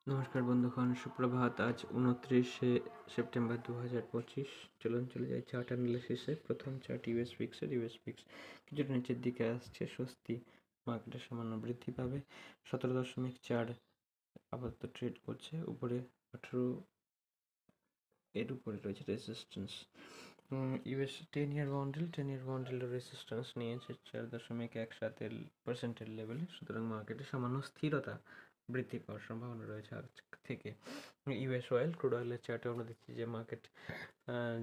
নমস্কার বন্ধুগণ, সুপ্রভাত। আজ 29শে সেপ্টেম্বর 2025। চলুন চলে যাই চার্ট অ্যানালিসিসে। প্রথম চার্ট ইউএস ফিক্স কিছুটা নিচের দিকে আসছে, স্বস্তি, মার্কেটের সামান্য বৃদ্ধি পাবে। 17.4 আপাতত ট্রেড করছে, উপরে 18 এর উপরে রয়েছে রেজিস্ট্যান্স। ইউএস 10 ইয়ার বন্ডেল রেজিস্ট্যান্স নিয়েছে 4.17% লেভেলে। সুতরাং মার্কেটে সামান্য স্থিরতা বৃদ্ধি পাওয়ার সম্ভাবনা রয়েছে আজ থেকে। ইউএস ক্রুড অয়েলের চার্টে আমরা দেখছি যে মার্কেট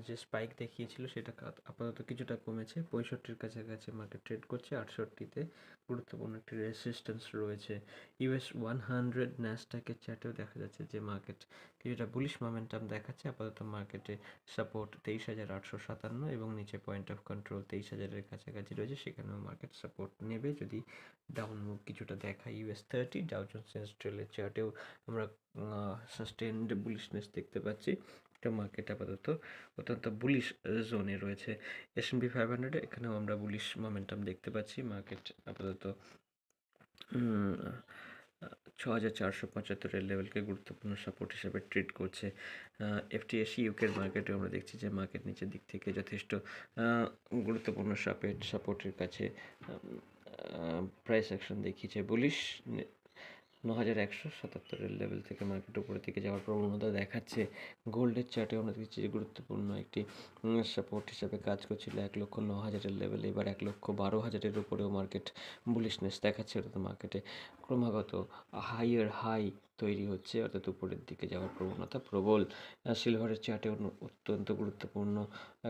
যে স্পাইক দেখিয়েছিল সেটা আপাতত কিছুটা কমেছে, 65-র কাছাকাছি মার্কেট ট্রেড করছে। 68-তে গুরুত্বপূর্ণ একটি রেজিস্ট্যান্স রয়েছে। ইউএস 100 ন্যাসডাকের চার্টেও দেখা যাচ্ছে যে মার্কেট কিছুটা বুলিশ মোমেন্টাম দেখাচ্ছে। আপাতত মার্কেটে সাপোর্ট 23,857 এবং নিচে পয়েন্ট অফ কন্ট্রোল 23,000-এর কাছাকাছি রয়েছে, সেখানেও মার্কেট সাপোর্ট নেবে যদি ডাউন মুভ কিছুটা দেখায়। ইউএস 30 ডাউ জোন্স ইন্ডাস্ট্রিয়ালের চার্টেও আমরা সাস্টেইনড বুলিশনেস দেখতে পাচ্ছি। একটা মার্কেট আপাতত অত্যন্ত বুলিশ জোনে রয়েছে। S&P 500 এখানেও আমরা বুলিশ মোমেন্টাম দেখতে পাচ্ছি। মার্কেট আপাতত 6,475-এর লেভেলকে গুরুত্বপূর্ণ সাপোর্ট হিসেবে ট্রিট করছে। FTSE ইউকের মার্কেটে আমরা দেখছি যে মার্কেট নিচের দিক থেকে যথেষ্ট গুরুত্বপূর্ণ সাপোর্টের কাছে প্রাইস অ্যাকশন দেখিয়েছে। বুলিশ 9,177-এর লেভেল থেকে মার্কেট উপরের দিকে যাওয়ার প্রবণতা দেখাচ্ছে। গোল্ডের চার্টে আমরা দেখছি যে গুরুত্বপূর্ণ একটি সাপোর্ট হিসাবে কাজ করছিল 1,09,000-এর লেভেল, এবার 1,12,000-এর উপরেও মার্কেট বুলিশনেস দেখাচ্ছে। অর্থাৎ মার্কেটে ক্রমাগত হাই তৈরি হচ্ছে, অর্থাৎ উপরের দিকে যাওয়ার প্রবণতা প্রবল। সিলভারের চার্টেও অত্যন্ত গুরুত্বপূর্ণ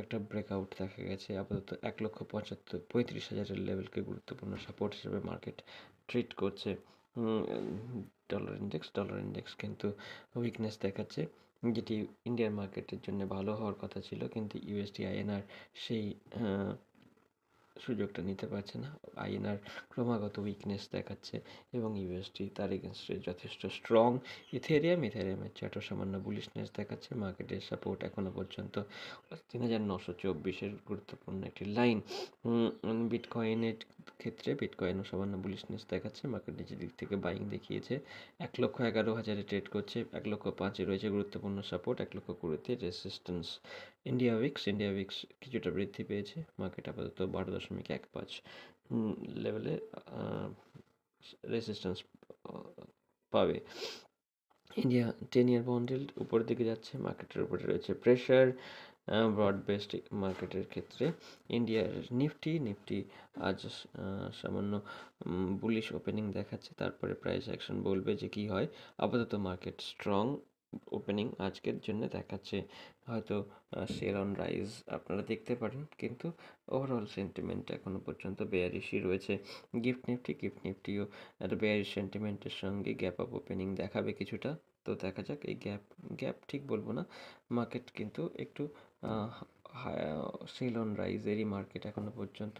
একটা ব্রেকআউট দেখা গেছে। আপাতত 1,35,000-এর লেভেলকে গুরুত্বপূর্ণ সাপোর্ট হিসেবে মার্কেট ট্রিট করছে। ডলার ইন্ডেক্স কিন্তু উইকনেস দেখাচ্ছে, যেটি ইন্ডিয়ান মার্কেটের জন্য ভালো হওয়ার কথা ছিল, কিন্তু ইউএসডি আইএনআর সেই সুযোগটা নিতে পারছে না। আইএনআর ক্রমাগত উইকনেস দেখাচ্ছে এবং ইউএসডি তার এগেনস্টে যথেষ্ট স্ট্রং। ইথেরিয়ামের চার্টও সামান্য বুলিশনেস দেখাচ্ছে। মার্কেটের সাপোর্ট এখনও পর্যন্ত 3,924-এর গুরুত্বপূর্ণ একটি লাইন। বিটকয়েনের ক্ষেত্রে বিটকয়েনও সামান্য বুলিশনেস দেখাচ্ছে, মার্কেট নিচের দিক থেকে বাইং দেখিয়েছে। 1,11,000-এ ট্রেড করছে, 1,05,000-এ রয়েছে গুরুত্বপূর্ণ সাপোর্ট, 1,20,000-তে রেজিস্ট্যান্স। ইন্ডিয়া উইক্স কিছুটা বৃদ্ধি পেয়েছে, মার্কেট আপাতত 12.15 লেভেলে রেজিস্ট্যান্স পাবে। ইন্ডিয়া 10 ইয়ার বন্ডেল উপরের দিকে যাচ্ছে, মার্কেটের উপরে রয়েছে প্রেশার। ব্রড বেসড মার্কেটের ক্ষেত্রে ইন্ডিয়ার নিফটি আজ সামান্য বুলিশ ওপেনিং দেখাচ্ছে, তারপরে প্রাইস অ্যাকশন বলবে যে কি হয়। আপাতত মার্কেট স্ট্রং ওপেনিং আজকের জন্য দেখাচ্ছে, হয়তো সেল অন রাইজ আপনারা দেখতে পারেন, কিন্তু ওভারঅল সেন্টিমেন্ট এখনও পর্যন্ত বেয়ারিশই রয়েছে। গিফট নিফটিও একটা বেয়ারিশ সেন্টিমেন্টের সঙ্গে গ্যাপ আপ ওপেনিং দেখাবে কিছুটা। তো দেখা যাক, এই গ্যাপ ঠিক বলবো না, মার্কেট কিন্তু একটু সেল অন রাইজেরই মার্কেট এখনও পর্যন্ত।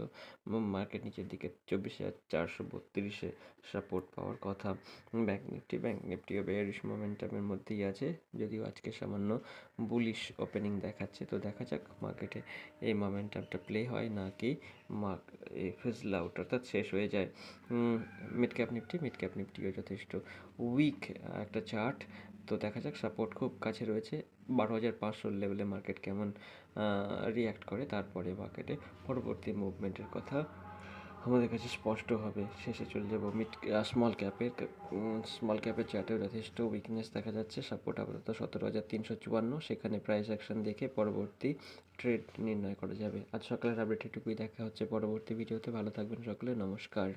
মার্কেট নিচের দিকে 24,432-এ সাপোর্ট পাওয়ার কথা। ব্যাঙ্ক নিফটিও বেয়ারিশ মোমেন্টামের মধ্যেই আছে, যদিও আজকে সামান্য বুলিশ ওপেনিং দেখাচ্ছে। তো দেখা যাক মার্কেটে এই মোমেন্টামটা প্লে হয় নাকি ফিজল আউট অর্থাৎ শেষ হয়ে যায়। মিড ক্যাপ নিফটিও যথেষ্ট উইক একটা চার্ট। তো দেখা যাক, সাপোর্ট খুব কাছে রয়েছে। 12,500 লেভেলে মার্কেট কেমন রিয়্যাক্ট করে, তারপরে মার্কেটে পরবর্তী মুভমেন্টের কথা আমাদের কাছে স্পষ্ট হবে। শেষে চলে যাব স্মল ক্যাপের চার্টেও যথেষ্ট উইকনেস দেখা যাচ্ছে। সাপোর্ট আপাতত 17,354, সেখানে প্রাইস অ্যাকশন দেখে পরবর্তী ট্রেড নির্ণয় করা যাবে। আজ সকালের আপডেট এটুকুই, দেখা হচ্ছে পরবর্তী ভিডিওতে। ভালো থাকবেন সকলে, নমস্কার।